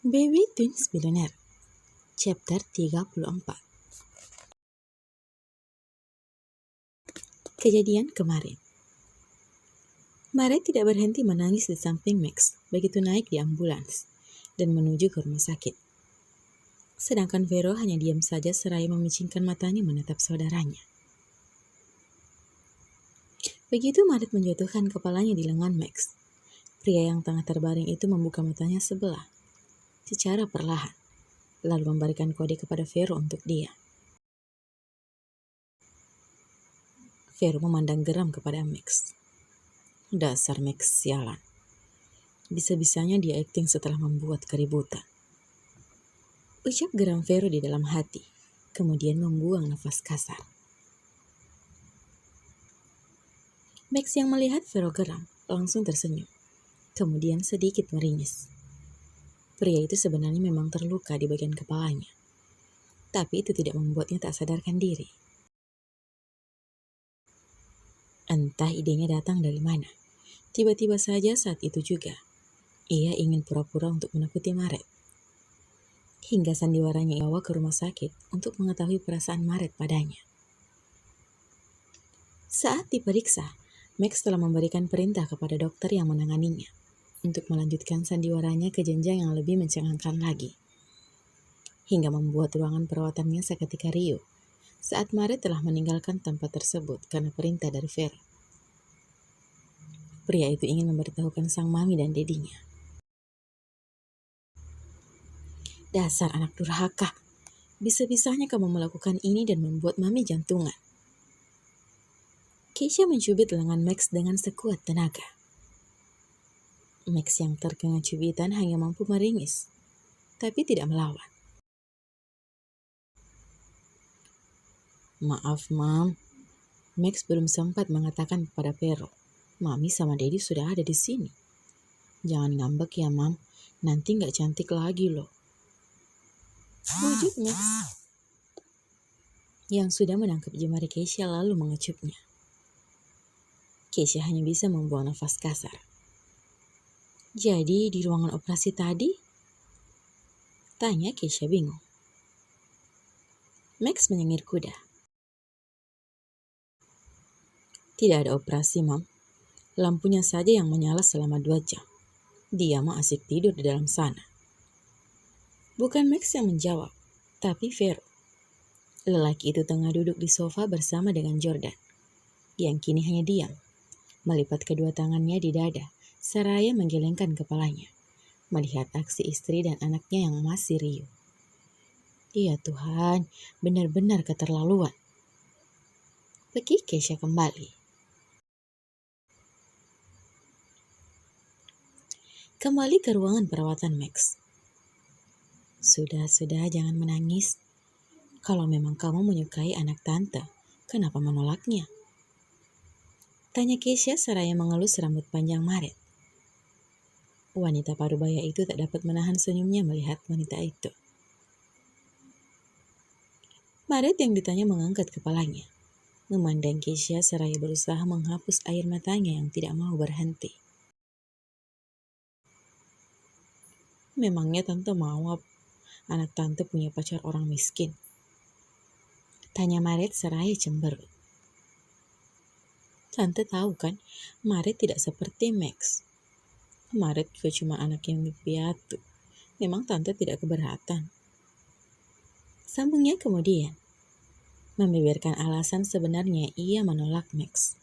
Baby Twins Billionaire, Chapter 34. Kejadian kemarin. Maret tidak berhenti menangis di samping Max begitu naik di ambulans dan menuju ke rumah sakit. Sedangkan Vero hanya diam saja seraya memicingkan matanya menatap saudaranya. Begitu Maret menjatuhkan kepalanya di lengan Max, pria yang tengah terbaring itu membuka matanya sebelah secara perlahan, lalu memberikan kode kepada Vero untuk dia. Vero memandang geram kepada Max. Dasar Max sialan. Bisa-bisanya dia akting setelah membuat keributan. Ucap geram Vero di dalam hati, kemudian membuang nafas kasar. Max yang melihat Vero geram langsung tersenyum, kemudian sedikit meringis. Pria itu sebenarnya memang terluka di bagian kepalanya, tapi itu tidak membuatnya tak sadarkan diri. Entah idenya datang dari mana. Tiba-tiba saja saat itu juga, ia ingin pura-pura untuk menakuti Maret. Hingga sandiwaranya dibawa ke rumah sakit untuk mengetahui perasaan Maret padanya. Saat diperiksa, Max telah memberikan perintah kepada dokter yang menanganinya untuk melanjutkan sandiwaranya ke jenjang yang lebih mencengangkan lagi. Hingga membuat ruangan perawatannya seketika riuh saat Maret telah meninggalkan tempat tersebut karena perintah dari Vero. Pria itu ingin memberitahukan sang mami dan dedinya. Dasar anak durhaka, bisa-bisanya kamu melakukan ini dan membuat mami jantungan. Keisha mencubit lengan Max dengan sekuat tenaga. Max yang terkena cubitan hanya mampu meringis, tapi tidak melawan. Maaf, Mam. Max belum sempat mengatakan kepada Vero, Mami sama Dedi sudah ada di sini. Jangan ngambek ya, Mam. Nanti nggak cantik lagi loh. Wujud Max yang sudah menangkap jemari Keisha lalu mengecupnya. Keisha hanya bisa membuang nafas kasar. Jadi di ruangan operasi tadi? Tanya Keisha bingung. Max menyengir kuda. Tidak ada operasi, Mam. Lampunya saja yang menyala selama 2 jam. Dia mah asik tidur di dalam sana. Bukan Max yang menjawab, tapi Vero. Lelaki itu tengah duduk di sofa bersama dengan Jordan, yang kini hanya diam, melipat kedua tangannya di dada, seraya menggelengkan kepalanya, melihat aksi istri dan anaknya yang masih riuh. Iya Tuhan, benar-benar keterlaluan. Pergi Keisha kembali. Kembali ke ruangan perawatan Max. Sudah, jangan menangis. Kalau memang kamu menyukai anak tante, kenapa menolaknya? Tanya Keisha seraya mengelus rambut panjang Maret. Wanita parubaya itu tak dapat menahan senyumnya melihat wanita itu. Maret yang ditanya mengangkat kepalanya, memandang Keisha seraya berusaha menghapus air matanya yang tidak mau berhenti. Memangnya tante mau anak tante punya pacar orang miskin? Tanya Maret seraya cemberut. Tante tahu kan, Maret tidak seperti Max. Maret juga cuma anak yang piatu. Memang tante tidak keberatan. Sambungnya kemudian, membeberkan alasan sebenarnya ia menolak Max.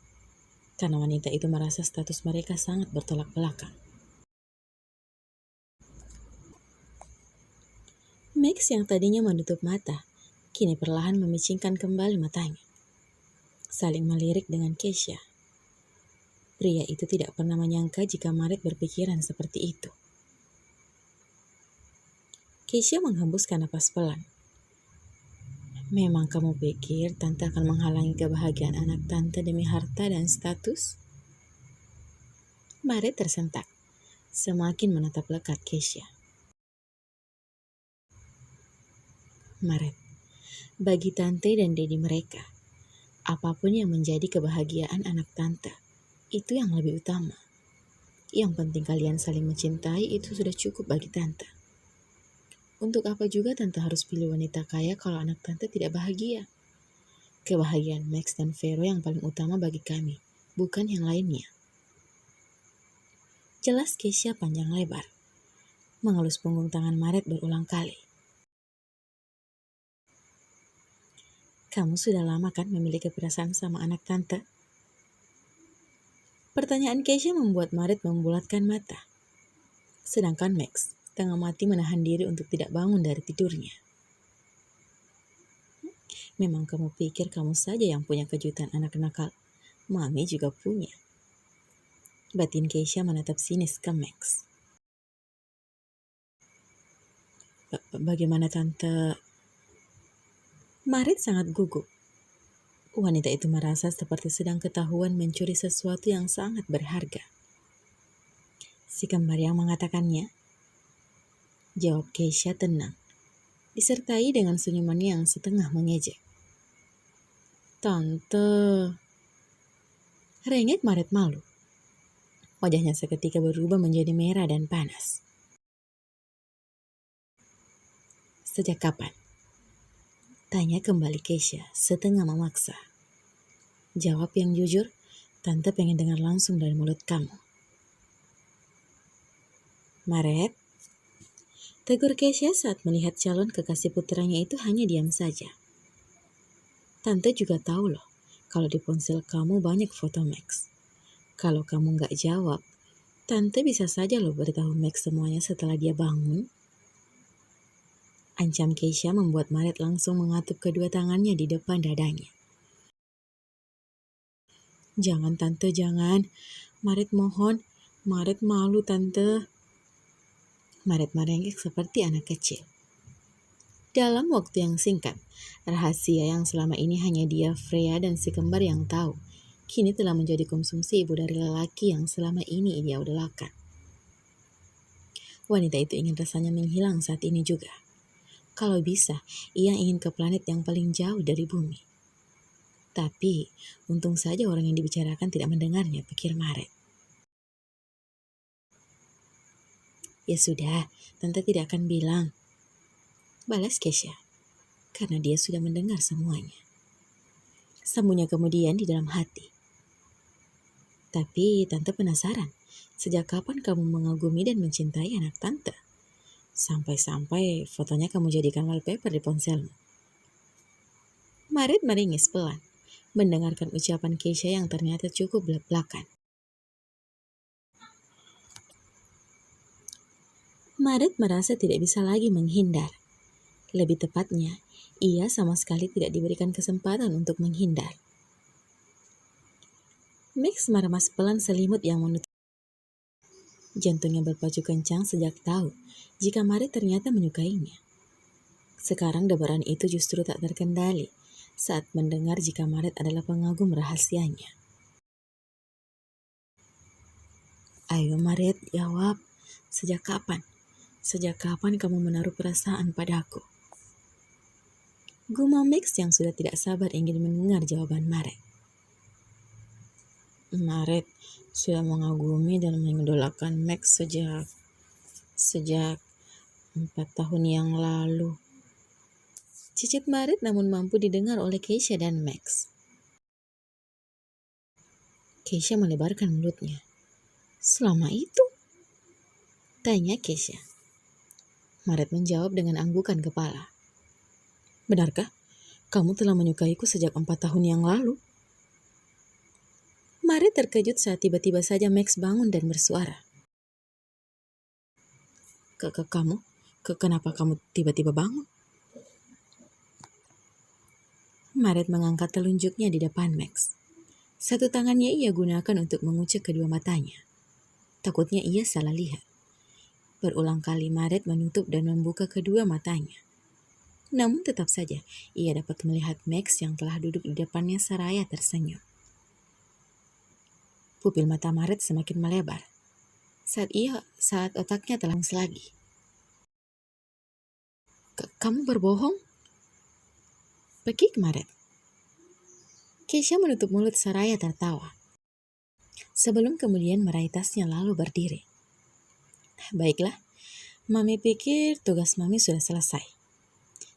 Karena wanita itu merasa status mereka sangat bertolak belakang. Max yang tadinya menutup mata, kini perlahan memicingkan kembali matanya. Saling melirik dengan Keisha. Pria itu tidak pernah menyangka jika Maret berpikiran seperti itu. Keisha menghembuskan napas pelan. Memang kamu pikir tante akan menghalangi kebahagiaan anak tante demi harta dan status? Maret tersentak, semakin menatap lekat Keisha. Maret, bagi tante dan dedi mereka, apapun yang menjadi kebahagiaan anak tante, itu yang lebih utama. Yang penting kalian saling mencintai itu sudah cukup bagi tante. Untuk apa juga tante harus pilih wanita kaya kalau anak tante tidak bahagia? Kebahagiaan Max dan Vero yang paling utama bagi kami, bukan yang lainnya. Jelas Keisha panjang lebar, mengelus punggung tangan Maret berulang kali. Kamu sudah lama kan memiliki perasaan sama anak tante? Pertanyaan Keisha membuat Maret membulatkan mata. Sedangkan Max setengah mati menahan diri untuk tidak bangun dari tidurnya. Memang kamu pikir kamu saja yang punya kejutan anak nakal. Mami juga punya. Batin Keisha menatap sinis ke Max. Bagaimana tante? Marit sangat gugup. Wanita itu merasa seperti sedang ketahuan mencuri sesuatu yang sangat berharga. Si kembar yang mengatakannya? Jawab Keisha tenang, disertai dengan senyumannya yang setengah mengejek. Tante. Rengek Marit malu. Wajahnya seketika berubah menjadi merah dan panas. Sejak kapan? Tanya kembali Keisha setengah memaksa. Jawab yang jujur, tante pengen dengar langsung dari mulut kamu. Maret? Tegur Keisha saat melihat calon kekasih putranya itu hanya diam saja. Tante juga tahu loh, kalau di ponsel kamu banyak foto Max. Kalau kamu nggak jawab, tante bisa saja loh beritahu Max semuanya setelah dia bangun. Ancam Keisha membuat Maret langsung mengatup kedua tangannya di depan dadanya. Jangan tante, jangan. Maret mohon, Maret malu tante. Maret merengek seperti anak kecil. Dalam waktu yang singkat, rahasia yang selama ini hanya dia, Freya, dan si kembar yang tahu, kini telah menjadi konsumsi ibu dari lelaki yang selama ini ia idolakan. Wanita itu ingin rasanya menghilang saat ini juga. Kalau bisa, ia ingin ke planet yang paling jauh dari bumi. Tapi, untung saja orang yang dibicarakan tidak mendengarnya, pikir Maret. Ya sudah, tante tidak akan bilang. Balas Keisha, karena dia sudah mendengar semuanya. Sambungnya kemudian di dalam hati. Tapi tante penasaran, sejak kapan kamu mengagumi dan mencintai anak tante? Sampai-sampai fotonya kamu jadikan wallpaper di ponselmu. Maret meringis pelan, mendengarkan ucapan Keisha yang ternyata cukup belak-belakan. Maret merasa tidak bisa lagi menghindar. Lebih tepatnya, ia sama sekali tidak diberikan kesempatan untuk menghindar. Max meremas pelan selimut yang menutup. Jantungnya berpacu kencang sejak tahu jika Maret ternyata menyukainya. Sekarang debaran itu justru tak terkendali saat mendengar jika Maret adalah pengagum rahasianya. Ayo Maret, jawab. Sejak kapan? Sejak kapan kamu menaruh perasaan padaku? Gumam Max yang sudah tidak sabar ingin mendengar jawaban Maret. Maret sudah mengagumi dan mengidolakan Max sejak 4 tahun yang lalu. Cicit Maret namun mampu didengar oleh Keisha dan Max. Keisha melebarkan mulutnya. Selama itu? Tanya Keisha. Maret menjawab dengan anggukan kepala. Benarkah? Kamu telah menyukaiku sejak 4 tahun yang lalu? Maret terkejut saat tiba-tiba saja Max bangun dan bersuara. Kenapa kamu tiba-tiba bangun? Maret mengangkat telunjuknya di depan Max. Satu tangannya ia gunakan untuk mengucek kedua matanya. Takutnya ia salah lihat. Berulang kali Maret menutup dan membuka kedua matanya. Namun tetap saja ia dapat melihat Max yang telah duduk di depannya seraya tersenyum. Pupil mata Maret semakin melebar saat otaknya telah lagi. Kamu berbohong? Pekik Maret. Keisha menutup mulut seraya tertawa. Sebelum kemudian meraih tasnya lalu berdiri. Baiklah, Mami pikir tugas Mami sudah selesai.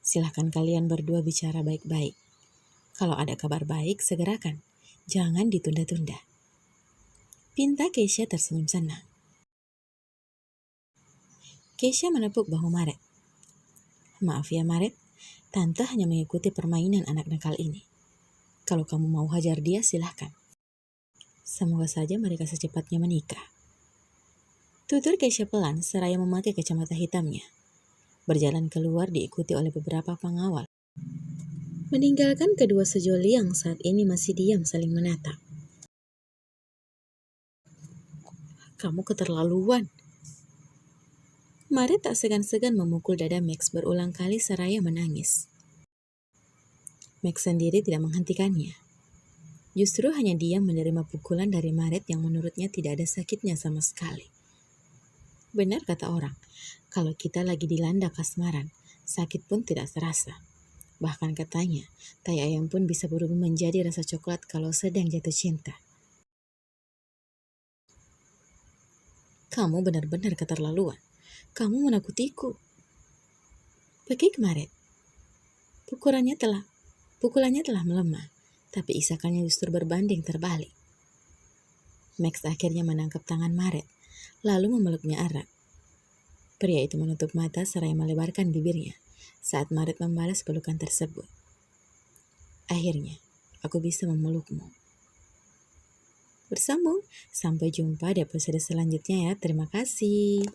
Silahkan kalian berdua bicara baik-baik. Kalau ada kabar baik, segerakan. Jangan ditunda-tunda. Pinta Keisha tersenyum senang. Keisha menepuk bahu Maret. Maaf ya Maret, Tante hanya mengikuti permainan anak nakal ini. Kalau kamu mau hajar dia, silahkan. Semoga saja mereka secepatnya menikah. Tutur Keisha pelan seraya memakai kacamata hitamnya. Berjalan keluar diikuti oleh beberapa pengawal. Meninggalkan kedua sejoli yang saat ini masih diam saling menatap. Kamu keterlaluan. Maret tak segan-segan memukul dada Max berulang kali seraya menangis. Max sendiri tidak menghentikannya. Justru hanya diam menerima pukulan dari Maret yang menurutnya tidak ada sakitnya sama sekali. Benar kata orang, kalau kita lagi dilanda kasmaran, sakit pun tidak terasa. Bahkan katanya, tai ayam pun bisa berubah menjadi rasa coklat kalau sedang jatuh cinta. Kamu benar-benar keterlaluan. Kamu menakutiku. Pergi kemarin. Pukulannya telah melemah, tapi isakannya justru berbanding terbalik. Max akhirnya menangkap tangan Maret, lalu memeluknya erat. Pria itu menutup mata seraya melebarkan bibirnya saat Maret membalas pelukan tersebut. Akhirnya, aku bisa memelukmu. Bersambung, sampai jumpa di episode selanjutnya ya. Terima kasih.